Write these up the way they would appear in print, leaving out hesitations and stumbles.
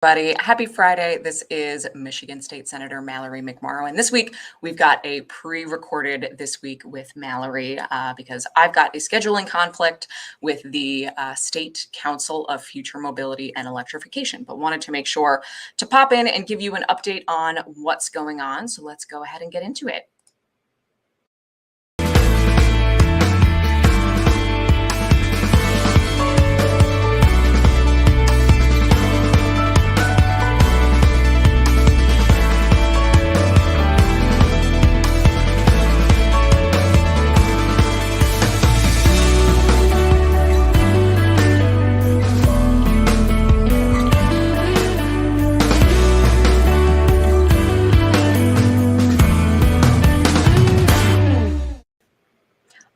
Buddy, happy Friday. This is Michigan State Senator Mallory McMorrow. And this week, we've got a pre-recorded this week with Mallory because I've got a scheduling conflict with the State Council of Future Mobility and Electrification, but wanted to make sure to pop in and give you an update on what's going on. So let's go ahead and get into it.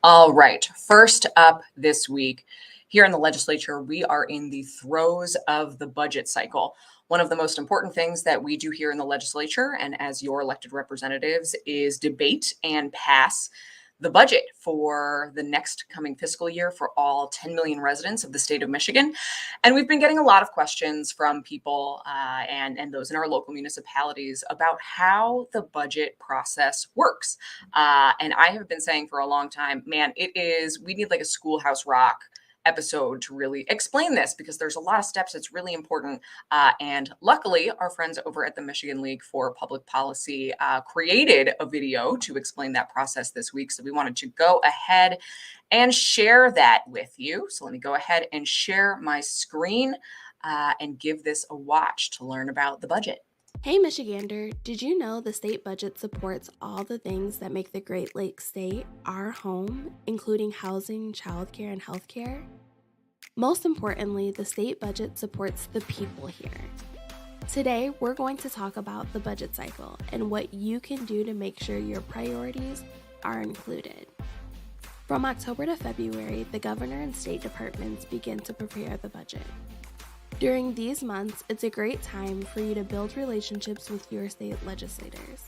All right, first up this week, here in the legislature, we are in the throes of the budget cycle. One of the most important things that we do here in the legislature and as your elected representatives is debate and pass the budget for the next coming fiscal year for all 10 million residents of the state of Michigan. And we've been getting a lot of questions from people and those in our local municipalities about how the budget process works. And I have been saying for a long time, man, we need like a Schoolhouse Rock episode to really explain this because there's a lot of steps. It's really important. And luckily, our friends over at the Michigan League for Public Policy created a video to explain that process this week. So we wanted to go ahead and share that with you. So let me go ahead and share my screen and give this a watch to learn about the budget. Hey Michigander, did you know the state budget supports all the things that make the Great Lakes State our home, including housing, childcare, and healthcare? Most importantly, the state budget supports the people here. Today, we're going to talk about the budget cycle and what you can do to make sure your priorities are included. From October to February, the governor and state departments begin to prepare the budget. During these months, it's a great time for you to build relationships with your state legislators.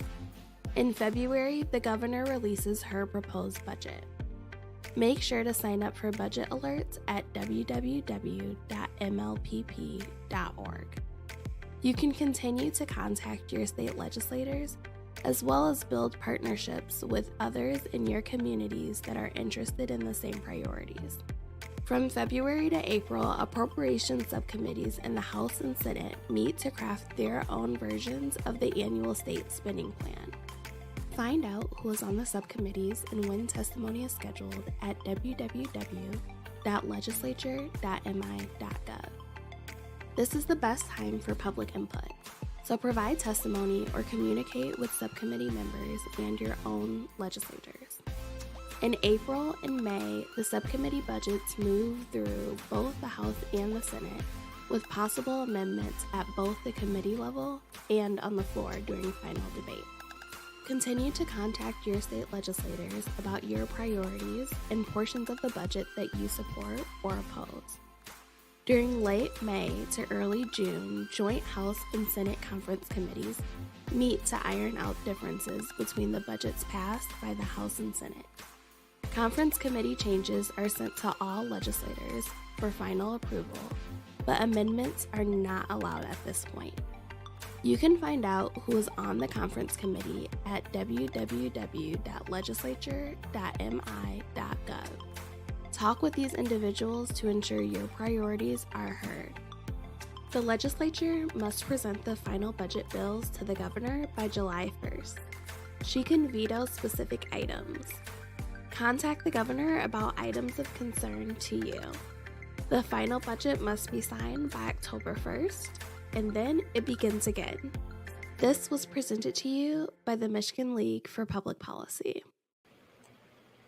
In February, the governor releases her proposed budget. Make sure to sign up for budget alerts at www.mlpp.org. You can continue to contact your state legislators as well as build partnerships with others in your communities that are interested in the same priorities. From February to April, appropriations subcommittees in the House and Senate meet to craft their own versions of the annual state spending plan. Find out who is on the subcommittees and when testimony is scheduled at www.legislature.mi.gov. This is the best time for public input, so provide testimony or communicate with subcommittee members and your own legislators. In April and May, the subcommittee budgets move through both the House and the Senate, with possible amendments at both the committee level and on the floor during final debate. Continue to contact your state legislators about your priorities and portions of the budget that you support or oppose. During late May to early June, joint House and Senate conference committees meet to iron out differences between the budgets passed by the House and Senate. Conference committee changes are sent to all legislators for final approval, but amendments are not allowed at this point. You can find out who is on the conference committee at www.legislature.mi.gov. Talk with these individuals to ensure your priorities are heard. The legislature must present the final budget bills to the governor by July 1st. She can veto specific items. Contact the governor about items of concern to you. The final budget must be signed by October 1st, and then it begins again. This was presented to you by the Michigan League for Public Policy.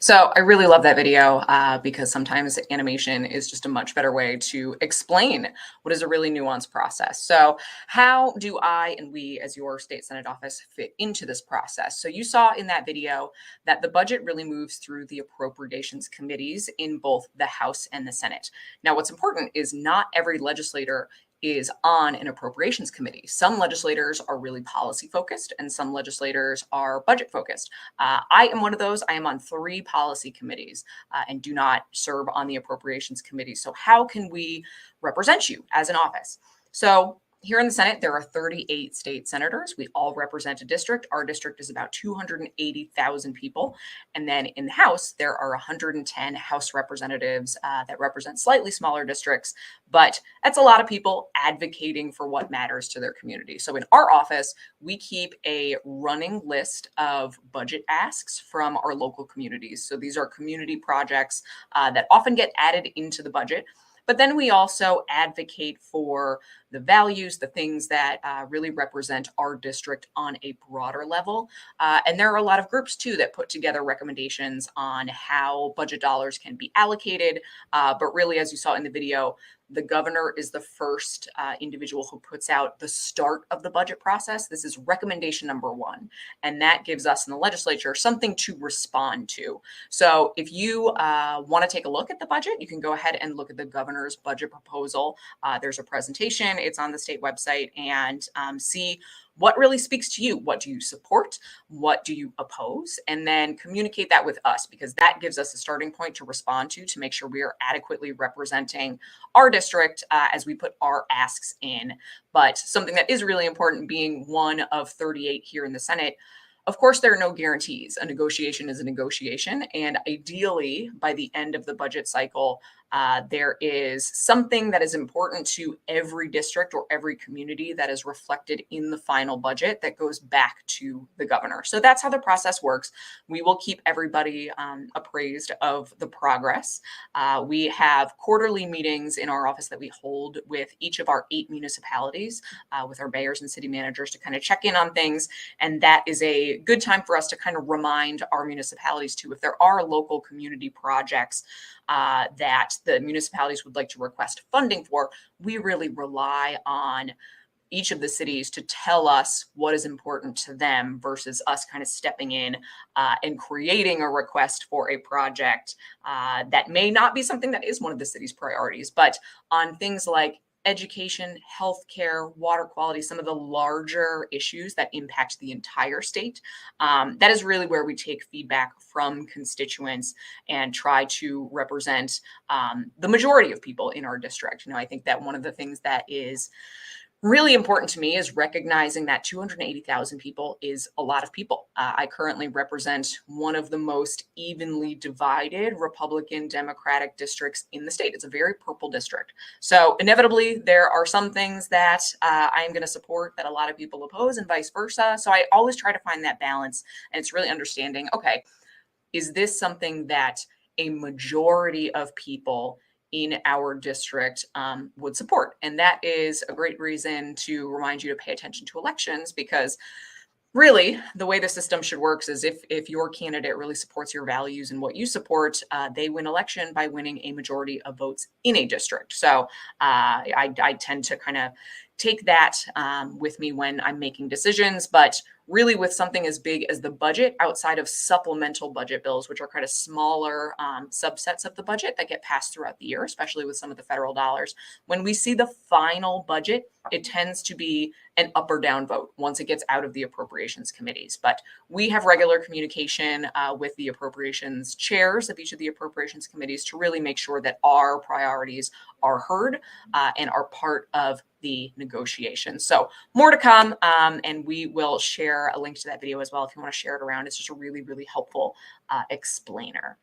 So I really love that video because sometimes animation is just a much better way to explain what is a really nuanced process. So how do I and we as your state Senate office fit into this process? So you saw in that video that the budget really moves through the appropriations committees in both the House and the Senate. Now, what's important is not every legislator is on an appropriations committee. Some legislators are really policy focused and some legislators are budget focused. I am one of those. I am on 3 policy committees and do not serve on the appropriations committee. So how can we represent you as an office? So Here in the Senate, there are 38 state senators. We all represent a district. Our district is about 280,000 people. And then in the House, there are 110 House representatives that represent slightly smaller districts, but that's a lot of people advocating for what matters to their community. So in our office, we keep a running list of budget asks from our local communities. So these are community projects that often get added into the budget. But then we also advocate for the values, the things that really represent our district on a broader level. And there are a lot of groups too that put together recommendations on how budget dollars can be allocated. But really, as you saw in the video, the governor is the first individual who puts out the start of the budget process. This is recommendation number one. And that gives us in the legislature something to respond to. So if you want to take a look at the budget, you can go ahead and look at the governor's budget proposal. There's a presentation, it's on the state website, and see what really speaks to you. What do you support? What do you oppose? And then communicate that with us, because that gives us a starting point to respond to make sure we are adequately representing our district as we put our asks in. But something that is really important, being one of 38 here in the Senate, of course, there are no guarantees. A negotiation is a negotiation. And ideally, by the end of the budget cycle, there is something that is important to every district or every community that is reflected in the final budget that goes back to the governor. So that's how the process works. We will keep everybody appraised of the progress. We have quarterly meetings in our office that we hold with each of our 8 municipalities, with our mayors and city managers to kind of check in on things. And that is a good time for us to kind of remind our municipalities too, if there are local community projects that the municipalities would like to request funding for, we really rely on each of the cities to tell us what is important to them versus us kind of stepping in and creating a request for a project that may not be something that is one of the city's priorities. But on things like education, healthcare, water quality, some of the larger issues that impact the entire state. That is really where we take feedback from constituents and try to represent the majority of people in our district. I think that one of the things that is really important to me is recognizing that 280,000 people is a lot of people. I currently represent one of the most evenly divided Republican Democratic districts in the state. It's a very purple district. So inevitably, there are some things that I'm going to support that a lot of people oppose and vice versa. So I always try to find that balance. And it's really understanding, okay, is this something that a majority of people in our district would support? And that is a great reason to remind you to pay attention to elections, because really the way the system should work is if your candidate really supports your values and what you support, they win election by winning a majority of votes in a district. So I tend to kind of take that with me when I'm making decisions. But really, with something as big as the budget, outside of supplemental budget bills, which are kind of smaller subsets of the budget that get passed throughout the year, especially with some of the federal dollars, when we see the final budget, it tends to be an up or down vote once it gets out of the appropriations committees. But we have regular communication with the appropriations chairs of each of the appropriations committees to really make sure that our priorities are heard and are part of the negotiations. So more to come, and we will share a link to that video as well if you want to share it around. It's just a really, really helpful explainer.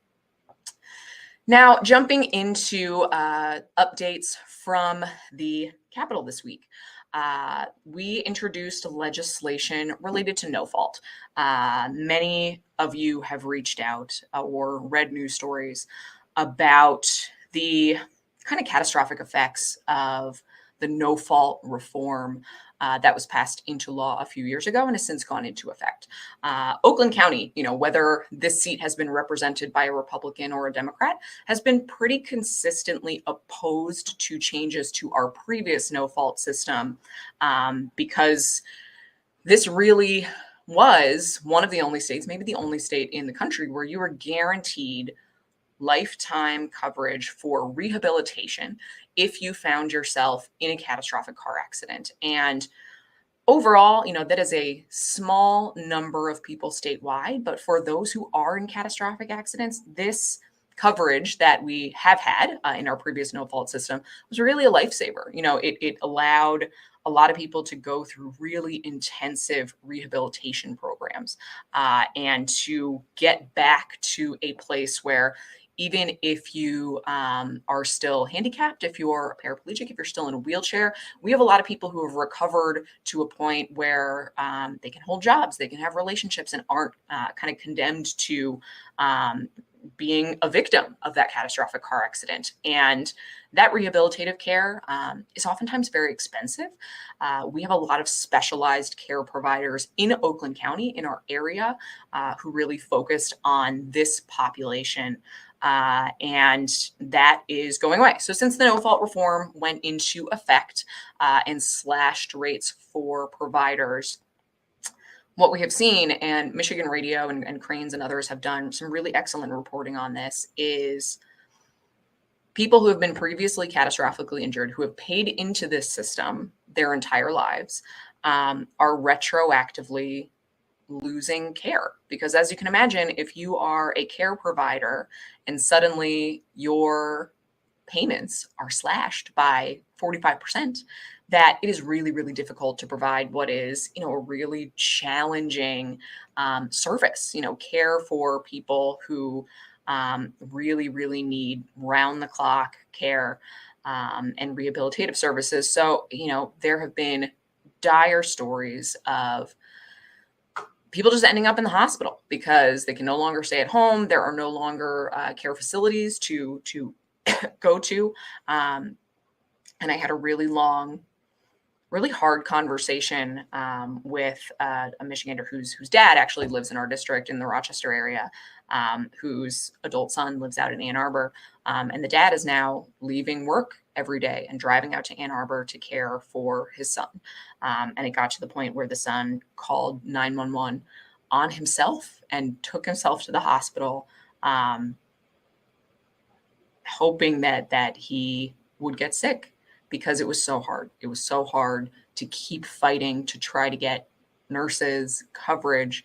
Now, jumping into updates from the Capitol this week. We introduced legislation related to no fault. Many of you have reached out or read news stories about the kind of catastrophic effects of the no fault reform that was passed into law a few years ago and has since gone into effect. Oakland County, whether this seat has been represented by a Republican or a Democrat, has been pretty consistently opposed to changes to our previous no fault system because this really was one of the only states, maybe the only state in the country, where you were guaranteed lifetime coverage for rehabilitation if you found yourself in a catastrophic car accident. And overall, that is a small number of people statewide, but for those who are in catastrophic accidents, this coverage that we have had in our previous no fault system was really a lifesaver. It allowed a lot of people to go through really intensive rehabilitation programs and to get back to a place where even if you are still handicapped, if you're paraplegic, if you're still in a wheelchair, we have a lot of people who have recovered to a point where they can hold jobs, they can have relationships, and aren't kind of condemned to being a victim of that catastrophic car accident. And that rehabilitative care is oftentimes very expensive. We have a lot of specialized care providers in Oakland County, in our area, who really focused on this population. And that is going away. So since the no-fault reform went into effect and slashed rates for providers, what we have seen, and Michigan Radio and Cranes and others have done some really excellent reporting on this, is people who have been previously catastrophically injured, who have paid into this system their entire lives, are retroactively losing care. Because as you can imagine, if you are a care provider and suddenly your payments are slashed by 45%, that it is really, really difficult to provide what is, a really challenging service, care for people who really, really need round the clock care and rehabilitative services. So, there have been dire stories of people just ending up in the hospital because they can no longer stay at home. There are no longer care facilities to go to. And I had a really long, really hard conversation with a Michigander whose dad actually lives in our district in the Rochester area, whose adult son lives out in Ann Arbor. And the dad is now leaving work every day and driving out to Ann Arbor to care for his son. And it got to the point where the son called 911 on himself and took himself to the hospital, hoping that he would get sick, because it was so hard. It was so hard to keep fighting to try to get nurses coverage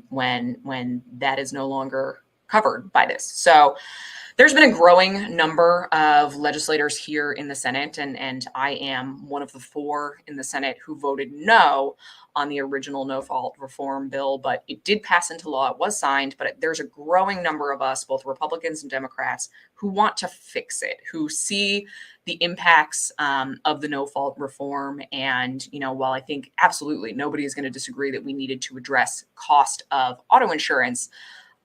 when that is no longer covered by this. So there's been a growing number of legislators here in the Senate, and I am one of the 4 in the Senate who voted no on the original no-fault reform bill, but it did pass into law. It was signed, but there's a growing number of us, both Republicans and Democrats, who want to fix it, who see the impacts of the no-fault reform. And, while I think absolutely nobody is going to disagree that we needed to address cost of auto insurance,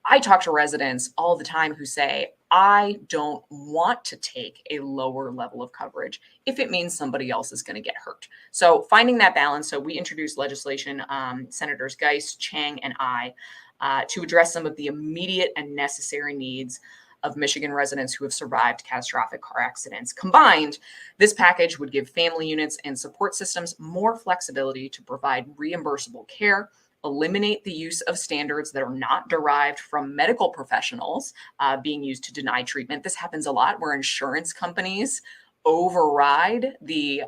I talk to residents all the time who say, I don't want to take a lower level of coverage if it means somebody else is going to get hurt. So finding that balance. So we introduced legislation, Senators Geis, Chang, and I, to address some of the immediate and necessary needs of Michigan residents who have survived catastrophic car accidents. Combined, this package would give family units and support systems more flexibility to provide reimbursable care, eliminate the use of standards that are not derived from medical professionals being used to deny treatment. This happens a lot where insurance companies override the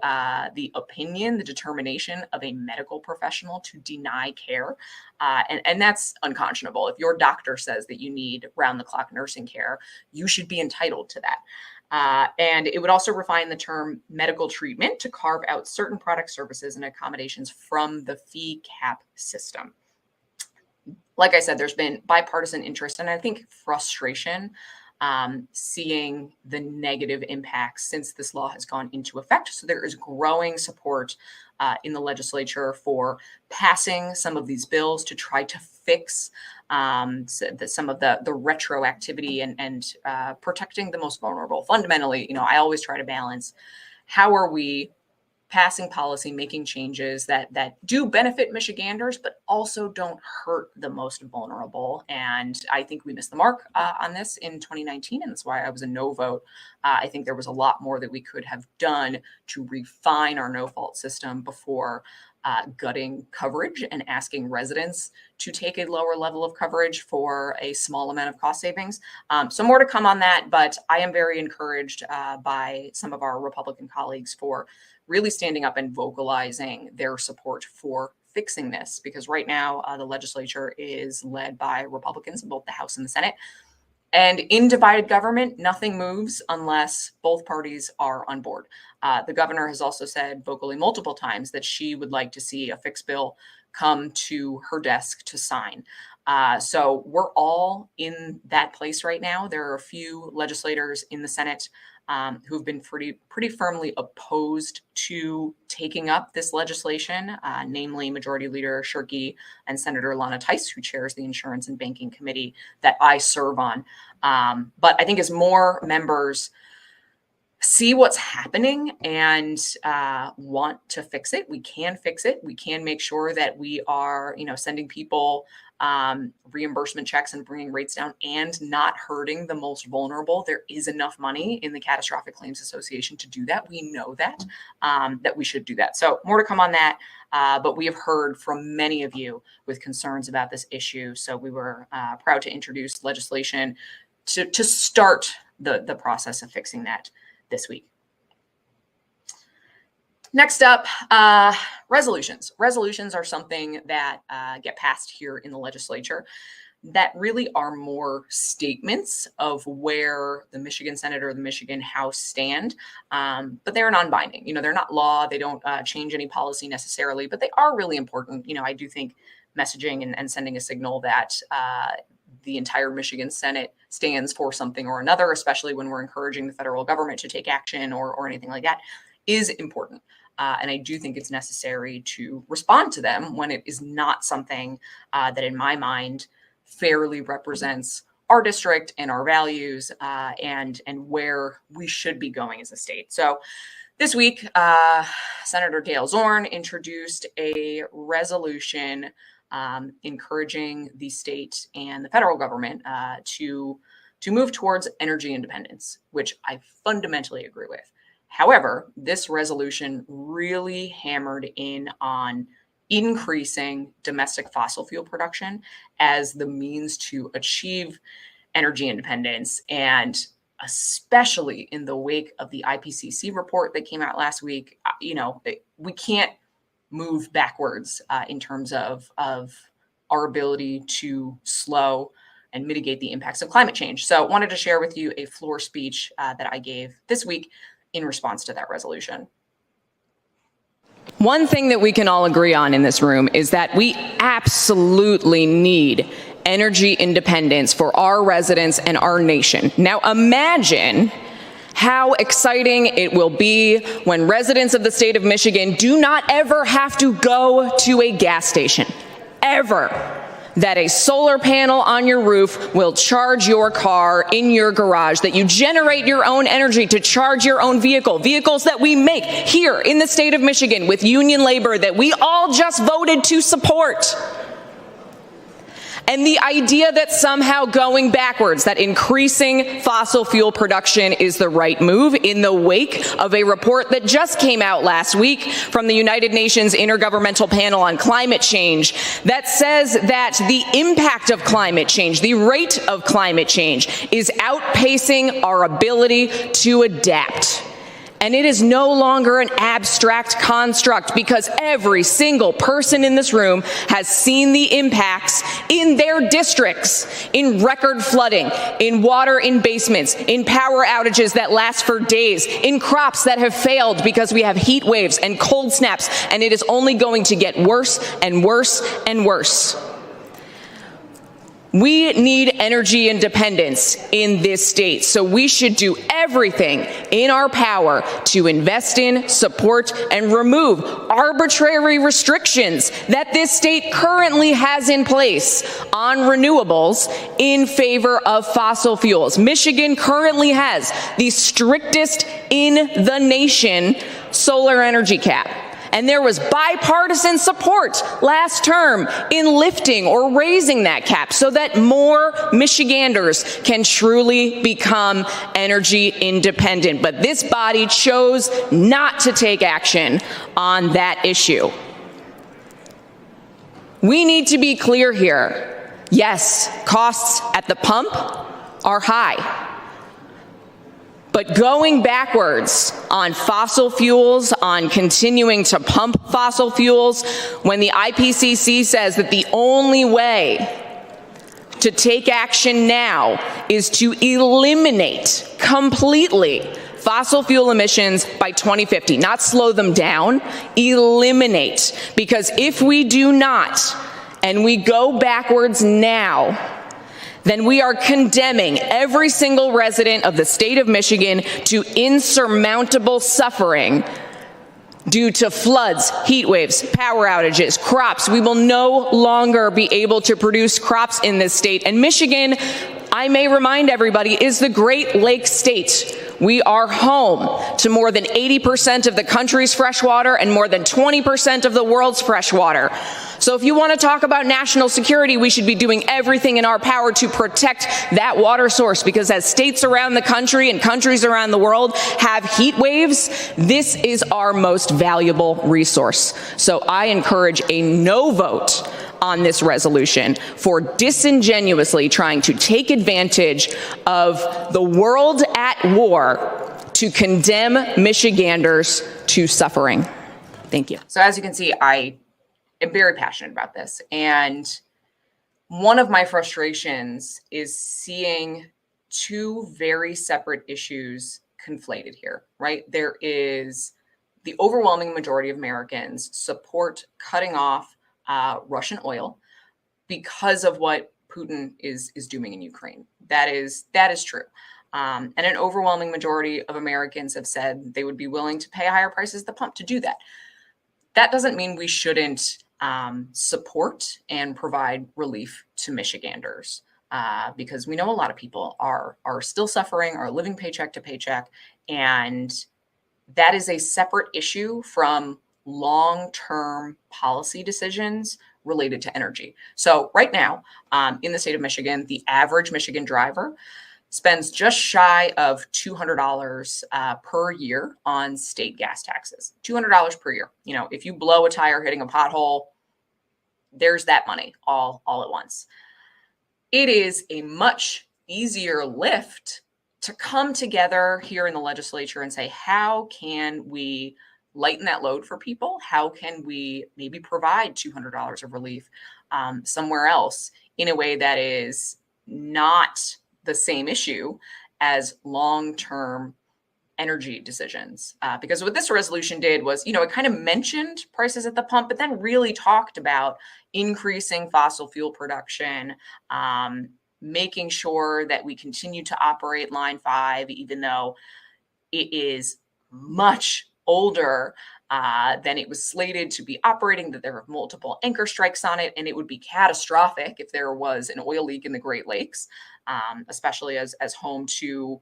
opinion, the determination of a medical professional to deny care. And that's unconscionable. If your doctor says that you need round-the-clock nursing care, you should be entitled to that. And it would also refine the term medical treatment to carve out certain product services and accommodations from the fee cap system. Like I said, there's been bipartisan interest and I think frustration seeing the negative impacts since this law has gone into effect. So there is growing support in the legislature for passing some of these bills to try to fix some of the retroactivity and protecting the most vulnerable. Fundamentally, I always try to balance how are we passing policy, making changes that do benefit Michiganders, but also don't hurt the most vulnerable. And I think we missed the mark on this in 2019, and that's why I was a no vote. I think there was a lot more that we could have done to refine our no-fault system before gutting coverage and asking residents to take a lower level of coverage for a small amount of cost savings. So more to come on that, but I am very encouraged by some of our Republican colleagues for really standing up and vocalizing their support for fixing this, because right now the legislature is led by Republicans in both the House and the Senate. And in divided government, nothing moves unless both parties are on board. The governor has also said vocally multiple times that she would like to see a fixed bill come to her desk to sign. So we're all in that place right now. There are a few legislators in the Senate who've been pretty firmly opposed to taking up this legislation, namely Majority Leader Shirky and Senator Lana Tice, who chairs the Insurance and Banking Committee that I serve on. But I think as more members see what's happening and want to fix it, we can fix it. We can make sure that we are, sending people reimbursement checks and bringing rates down and not hurting the most vulnerable. There is enough money in the Catastrophic Claims Association to do that. We know that, that we should do that. So more to come on that. But we have heard from many of you with concerns about this issue. So we were proud to introduce legislation to start the process of fixing that this week. Next up, resolutions. Resolutions are something that get passed here in the legislature that really are more statements of where the Michigan Senate or the Michigan House stand, but they're non-binding. They're not law. They don't change any policy necessarily, but they are really important. I do think messaging and sending a signal that the entire Michigan Senate stands for something or another, especially when we're encouraging the federal government to take action or anything like that, is important. And I do think it's necessary to respond to them when it is not something that, in my mind, fairly represents our district and our values and where we should be going as a state. So this week, Senator Dale Zorn introduced a resolution encouraging the state and the federal government to move towards energy independence, which I fundamentally agree with. However, this resolution really hammered in on increasing domestic fossil fuel production as the means to achieve energy independence. And especially in the wake of the IPCC report that came out last week, we can't move backwards in terms of our ability to slow and mitigate the impacts of climate change. So I wanted to share with you a floor speech that I gave this week in response to that resolution. One thing that we can all agree on in this room is that we absolutely need energy independence for our residents and our nation. Now imagine how exciting it will be when residents of the state of Michigan do not ever have to go to a gas station, ever. That a solar panel on your roof will charge your car in your garage, that you generate your own energy to charge your own vehicles that we make here in the state of Michigan with union labor that we all just voted to support. And the idea that somehow going backwards, that increasing fossil fuel production is the right move in the wake of a report that just came out last week from the United Nations Intergovernmental Panel on Climate Change that says that the impact of climate change, the rate of climate change, is outpacing our ability to adapt. And it is no longer an abstract construct because every single person in this room has seen the impacts in their districts, in record flooding, in water in basements, in power outages that last for days, in crops that have failed because we have heat waves and cold snaps, and it is only going to get worse and worse and worse. We need energy independence in this state, so we should do everything in our power to invest in, support, and remove arbitrary restrictions that this state currently has in place on renewables in favor of fossil fuels. Michigan currently has the strictest in the nation solar energy cap. And there was bipartisan support last term in lifting or raising that cap so that more Michiganders can truly become energy independent. But this body chose not to take action on that issue. We need to be clear here. Yes, costs at the pump are high. But going backwards on fossil fuels, on continuing to pump fossil fuels, when the IPCC says that the only way to take action now is to eliminate completely fossil fuel emissions by 2050, not slow them down, eliminate. Because if we do not, and we go backwards now, then we are condemning every single resident of the state of Michigan to insurmountable suffering due to floods, heat waves, power outages, crops. We will no longer be able to produce crops in this state. And Michigan, I may remind everybody, is the Great Lakes state. We are home to more than 80% of the country's fresh water and more than 20% of the world's fresh water. So if you want to talk about national security, we should be doing everything in our power to protect that water source, because as states around the country and countries around the world have heat waves, this is our most valuable resource. So I encourage a no vote on this resolution for disingenuously trying to take advantage of the world at war to condemn Michiganders to suffering. Thank you. So as you can see, I am very passionate about this. And one of my frustrations is seeing two very separate issues conflated here, right? There is the overwhelming majority of Americans support cutting off Russian oil because of what Putin is doing in Ukraine. That is true. And an overwhelming majority of Americans have said they would be willing to pay higher prices at the pump to do that. That doesn't mean we shouldn't support and provide relief to Michiganders, because we know a lot of people are still suffering, are living paycheck to paycheck, and that is a separate issue from long-term policy decisions related to energy. So right now, in the state of Michigan, the average Michigan driver spends just shy of $200 per year on state gas taxes. $200 per year. You know, if you blow a tire hitting a pothole, there's that money all at once. It is a much easier lift to come together here in the legislature and say, how can we lighten that load for people? How can we maybe provide $200 of relief somewhere else in a way that is not the same issue as long-term energy decisions? Because what this resolution did was, it kind of mentioned prices at the pump, but then really talked about increasing fossil fuel production, making sure that we continue to operate Line 5, even though it is much older than it was slated to be operating, that there are multiple anchor strikes on it, and it would be catastrophic if there was an oil leak in the Great Lakes, especially as home to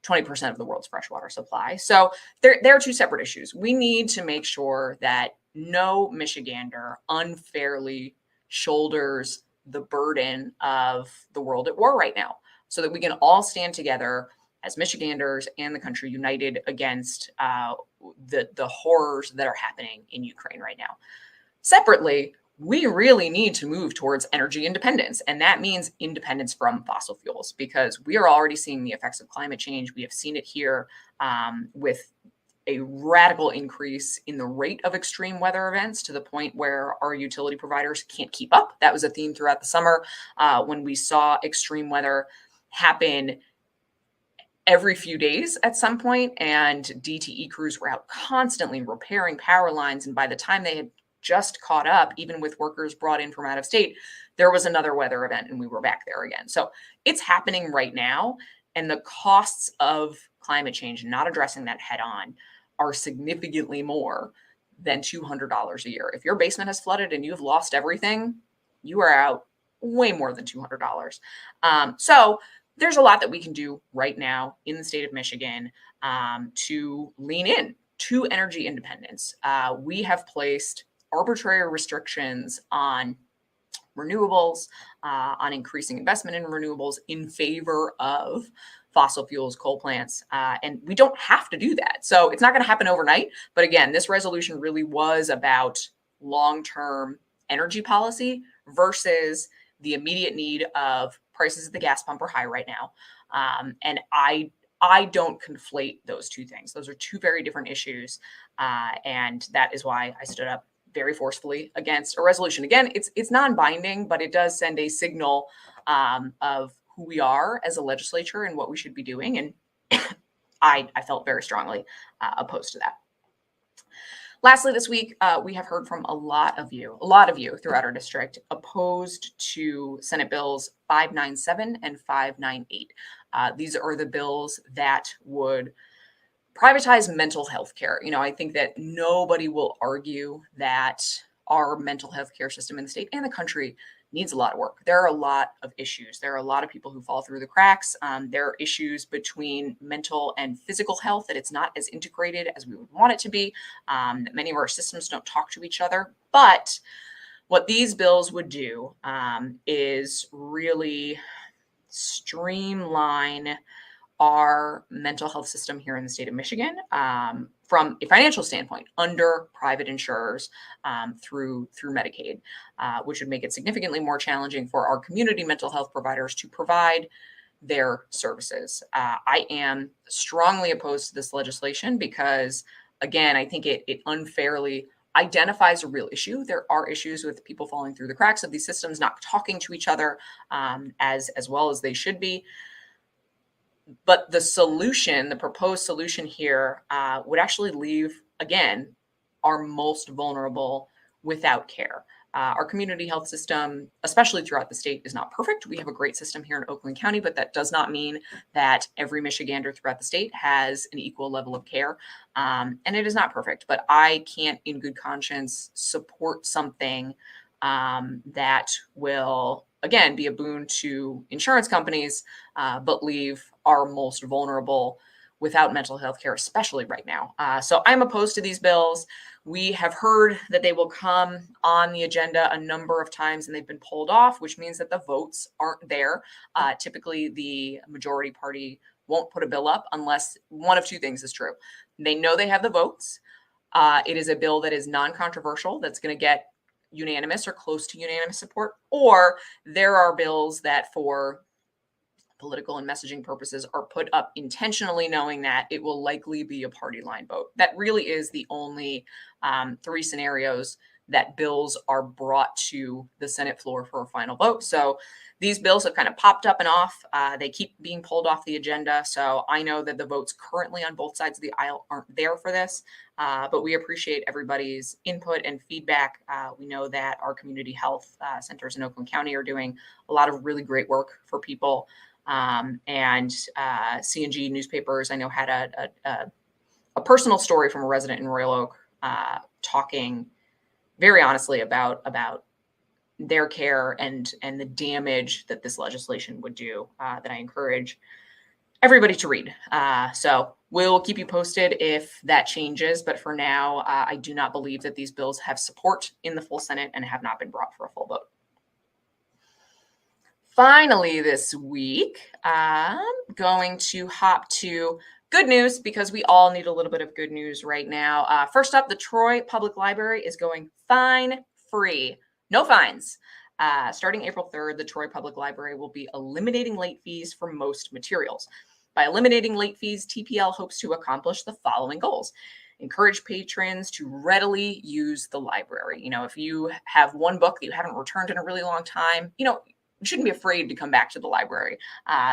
20% of the world's freshwater supply. So there are two separate issues. We need to make sure that no Michigander unfairly shoulders the burden of the world at war right now, so that we can all stand together as Michiganders and the country united against the horrors that are happening in Ukraine right now. Separately, we really need to move towards energy independence, and that means independence from fossil fuels, because we are already seeing the effects of climate change. We have seen it here with a radical increase in the rate of extreme weather events, to the point where our utility providers can't keep up. That was a theme throughout the summer when we saw extreme weather happen every few days at some point, and DTE crews were out constantly repairing power lines. And by the time they had just caught up, even with workers brought in from out of state, there was another weather event and we were back there again. So it's happening right now. And the costs of climate change, not addressing that head on, are significantly more than $200 a year. If your basement has flooded and you've lost everything, you are out way more than $200. So there's a lot that we can do right now in the state of Michigan to lean in to energy independence. We have placed arbitrary restrictions on renewables, on increasing investment in renewables in favor of fossil fuels, coal plants, and we don't have to do that. So it's not going to happen overnight. But again, this resolution really was about long-term energy policy versus the immediate need of prices at the gas pump are high right now. And I don't conflate those two things. Those are two very different issues. And that is why I stood up very forcefully against a resolution. Again, it's non-binding, but it does send a signal of who we are as a legislature and what we should be doing. And I felt very strongly opposed to that. Lastly, this week, we have heard from a lot of you throughout our district opposed to Senate Bills 597 and 598. These are the bills that would privatize mental health care. I think that nobody will argue that our mental health care system in the state and the country needs a lot of work. There are a lot of issues. There are a lot of people who fall through the cracks. There are issues between mental and physical health, that it's not as integrated as we would want it to be, that many of our systems don't talk to each other. But what these bills would do is really streamline our mental health system here in the state of Michigan from a financial standpoint under private insurers through Medicaid, which would make it significantly more challenging for our community mental health providers to provide their services. I am strongly opposed to this legislation because, again, I think it unfairly identifies a real issue. There are issues with people falling through the cracks of these systems, not talking to each other as well as they should be. But the solution, the proposed solution here, would actually leave, again, our most vulnerable without care. Our community health system, especially throughout the state, is not perfect. We have a great system here in Oakland County, but that does not mean that every Michigander throughout the state has an equal level of care. And it is not perfect, but I can't in good conscience support something that will, again, be a boon to insurance companies, but leave our most vulnerable without mental health care, especially right now. So I'm opposed to these bills. We have heard that they will come on the agenda a number of times and they've been pulled off, which means that the votes aren't there. Typically, the majority party won't put a bill up unless one of two things is true. They know they have the votes. It is a bill that is non-controversial, that's going to get unanimous or close to unanimous support, or there are bills that for political and messaging purposes are put up intentionally knowing that it will likely be a party line vote. That really is the only three scenarios that bills are brought to the Senate floor for a final vote. So these bills have kind of popped up and off. They keep being pulled off the agenda. So I know that the votes currently on both sides of the aisle aren't there for this, but we appreciate everybody's input and feedback. We know that our community health centers in Oakland County are doing a lot of really great work for people. And C&G newspapers, I know, had a personal story from a resident in Royal Oak talking very honestly about their care and the damage that this legislation would do, that I encourage everybody to read. So we'll keep you posted if that changes. But for now, I do not believe that these bills have support in the full Senate and have not been brought for a full vote. Finally, this week, I'm going to hop to good news because we all need a little bit of good news right now. First up, the Troy Public Library is going fine-free. No fines. Starting April 3rd, the Troy Public Library will be eliminating late fees for most materials. By eliminating late fees, TPL hopes to accomplish the following goals. Encourage patrons to readily use the library. If you have one book that you haven't returned in a really long time, you shouldn't be afraid to come back to the library.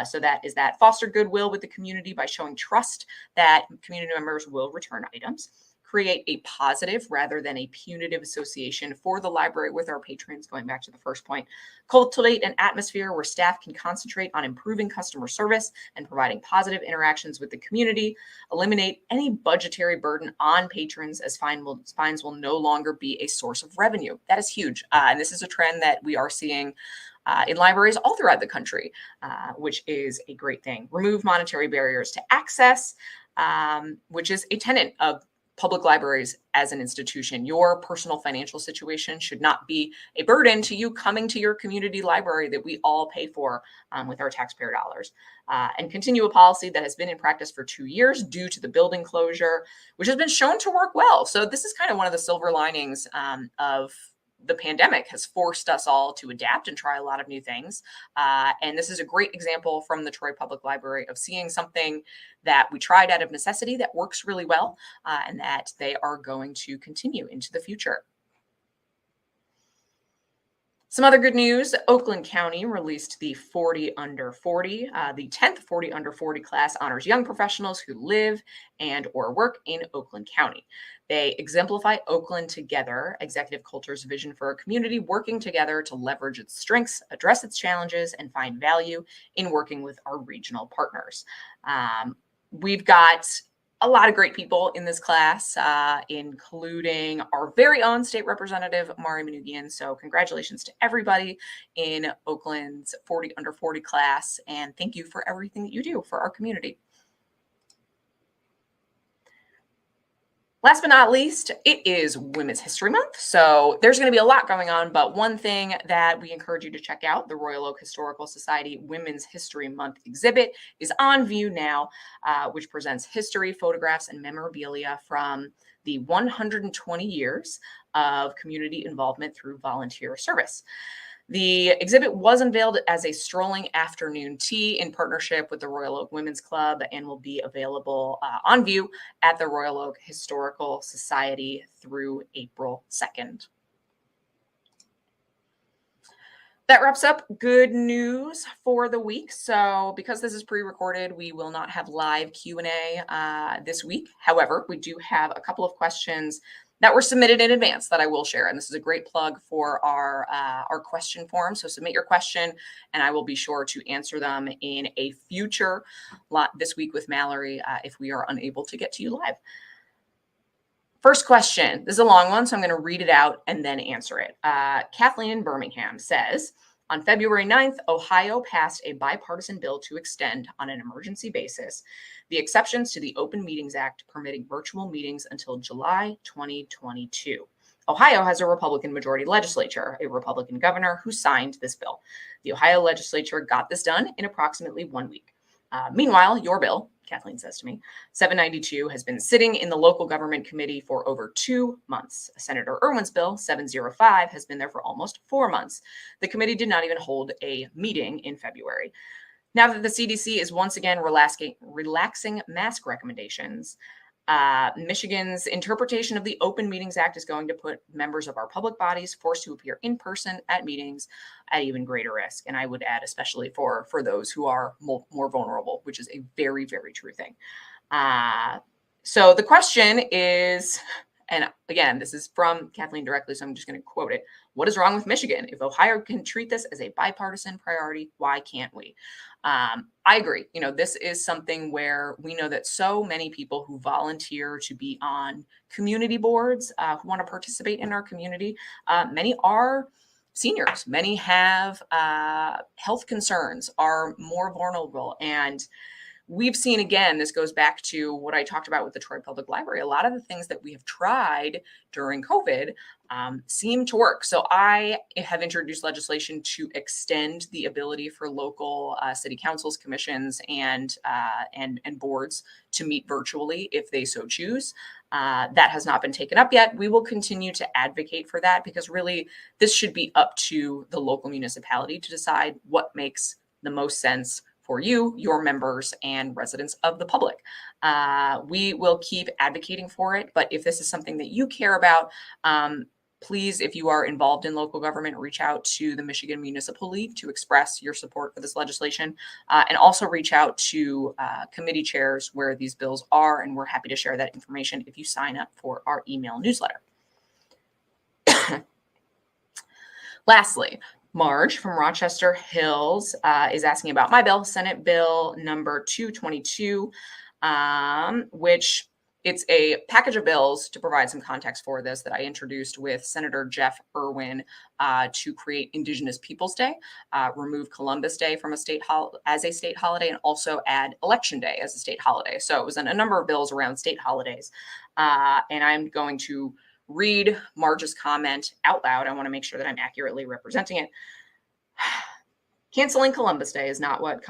So that is that. Foster goodwill with the community by showing trust that community members will return items. Create a positive rather than a punitive association for the library with our patrons, going back to the first point. Cultivate an atmosphere where staff can concentrate on improving customer service and providing positive interactions with the community. Eliminate any budgetary burden on patrons, as fines will no longer be a source of revenue. That is huge. And this is a trend that we are seeing in libraries all throughout the country, which is a great thing. Remove monetary barriers to access, which is a tenet of public libraries as an institution. Your personal financial situation should not be a burden to you coming to your community library that we all pay for with our taxpayer dollars. And continue a policy that has been in practice for 2 years due to the building closure, which has been shown to work well. So this is kind of one of the silver linings of the pandemic, has forced us all to adapt and try a lot of new things. And this is a great example from the Troy Public Library of seeing something that we tried out of necessity that works really well, and that they are going to continue into the future. Some other good news, Oakland County released the 40 under 40. The 10th 40 under 40 class honors young professionals who live and or work in Oakland County. They exemplify Oakland Together, executive culture's vision for a community working together to leverage its strengths, address its challenges, and find value in working with our regional partners. We've got a lot of great people in this class, including our very own state representative, Mari Manoogian. So congratulations to everybody in Oakland's 40 under 40 class. And thank you for everything that you do for our community. Last but not least, it is Women's History Month. So there's going to be a lot going on, but one thing that we encourage you to check out, the Royal Oak Historical Society Women's History Month exhibit is on view now, which presents history, photographs, and memorabilia from the 120 years of community involvement through volunteer service. The exhibit was unveiled as a strolling afternoon tea in partnership with the Royal Oak Women's Club and will be available on view at the Royal Oak Historical Society through April 2nd. That wraps up good news for the week. So because this is pre-recorded, we will not have live Q&A this week. However, we do have a couple of questions that were submitted in advance that I will share. And this is a great plug for our question form. So submit your question and I will be sure to answer them in a future this week with Mallory if we are unable to get to you live. First question, this is a long one, so I'm going to read it out and then answer it. Kathleen in Birmingham says, on February 9th, Ohio passed a bipartisan bill to extend, on an emergency basis, the exceptions to the Open Meetings Act permitting virtual meetings until July 2022. Ohio has a Republican majority legislature, a Republican governor who signed this bill. The Ohio legislature got this done in approximately 1 week. Meanwhile, your bill, Kathleen says to me, 792 has been sitting in the local government committee for over 2 months. Senator Irwin's bill, 705, has been there for almost 4 months. The committee did not even hold a meeting in February. Now that the CDC is once again relaxing mask recommendations, Michigan's interpretation of the Open Meetings Act is going to put members of our public bodies forced to appear in person at meetings at even greater risk. And I would add, especially for those who are more vulnerable, which is a very, very true thing. So the question is, and again, this is from Kathleen directly, so I'm just going to quote it. What is wrong with Michigan? If Ohio can treat this as a bipartisan priority, why can't we? I agree. You know, this is something where we know that so many people who volunteer to be on community boards, who want to participate in our community, many are seniors, many have health concerns, are more vulnerable. And we've seen, again, this goes back to what I talked about with the Troy Public Library. A lot of the things that we have tried during COVID seem to work. So I have introduced legislation to extend the ability for local city councils, commissions, and boards to meet virtually if they so choose. That has not been taken up yet. We will continue to advocate for that because really this should be up to the local municipality to decide what makes the most sense for you, your members, and residents of the public. We will keep advocating for it, but if this is something that you care about, please, if you are involved in local government, reach out to the Michigan Municipal League to express your support for this legislation, and also reach out to committee chairs where these bills are, and we're happy to share that information if you sign up for our email newsletter. Lastly, Marge from Rochester Hills is asking about my bill, Senate Bill number 222, which it's a package of bills to provide some context for this that I introduced with Senator Jeff Irwin to create Indigenous Peoples Day, remove Columbus Day from as a state holiday, and also add Election Day as a state holiday. So it was a number of bills around state holidays. And I'm going to read Marge's comment out loud. I want to make sure that I'm accurately representing it. Canceling Columbus Day is not what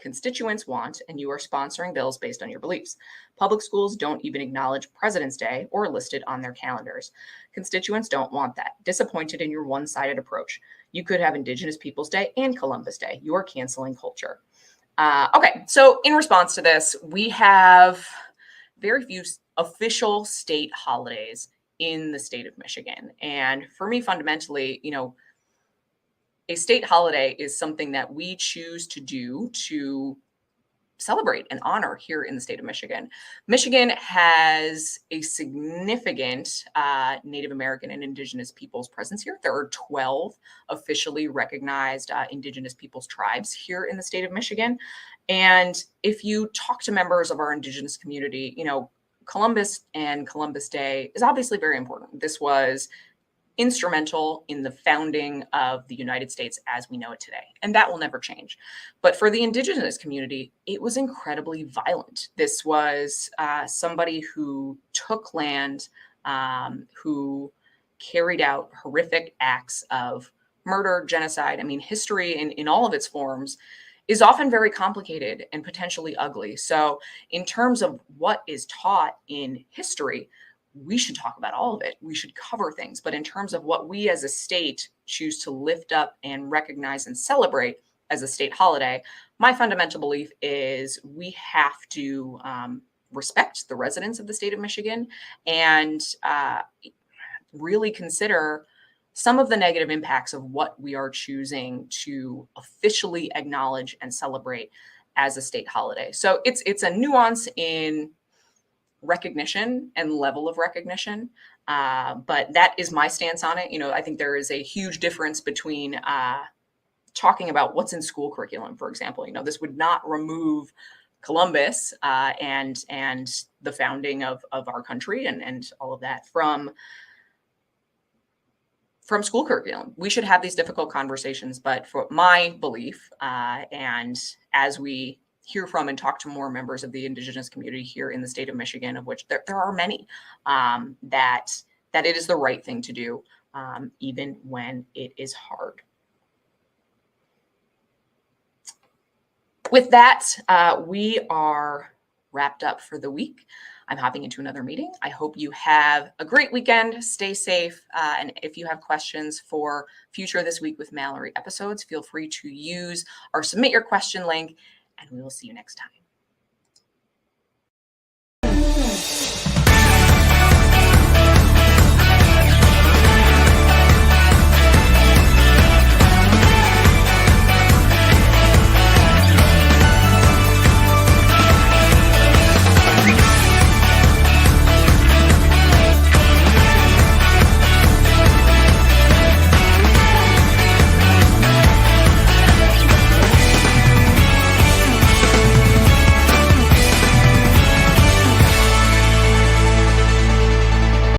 constituents want, and you are sponsoring bills based on your beliefs. Public schools don't even acknowledge President's Day or list it on their calendars. Constituents don't want that. Disappointed in your one-sided approach. You could have Indigenous Peoples Day and Columbus Day. You are canceling culture. Okay, so in response to this, we have very few official state holidays in the state of Michigan. And for me, fundamentally, you know, A state holiday is something that we choose to do to celebrate and honor here in the state of Michigan. Michigan has a significant Native American and Indigenous peoples presence here. There are 12 officially recognized Indigenous peoples tribes here in the state of Michigan. And if you talk to members of our Indigenous community, Columbus and Columbus Day is obviously very important. This was instrumental in the founding of the United States as we know it today. And that will never change. But for the Indigenous community, it was incredibly violent. This was somebody who took land, who carried out horrific acts of murder, genocide. I mean, history in all of its forms is often very complicated and potentially ugly. So in terms of what is taught in history, we should talk about all of it. We should cover things. But in terms of what we as a state choose to lift up and recognize and celebrate as a state holiday, my fundamental belief is we have to respect the residents of the state of Michigan and really consider some of the negative impacts of what we are choosing to officially acknowledge and celebrate as a state holiday. So it's a nuance in recognition and level of recognition. But that is my stance on it. I think there is a huge difference between talking about what's in school curriculum, for example. This would not remove Columbus and the founding of our country and all of that from school curriculum. We should have these difficult conversations, but for my belief, and as we hear from and talk to more members of the Indigenous community here in the state of Michigan, of which there are many, that it is the right thing to do, even when it is hard. With that, we are wrapped up for the week. I'm hopping into another meeting. I hope you have a great weekend. Stay safe. And if you have questions for future This Week with Mallory episodes, feel free to use or submit your question link, and we will see you next time.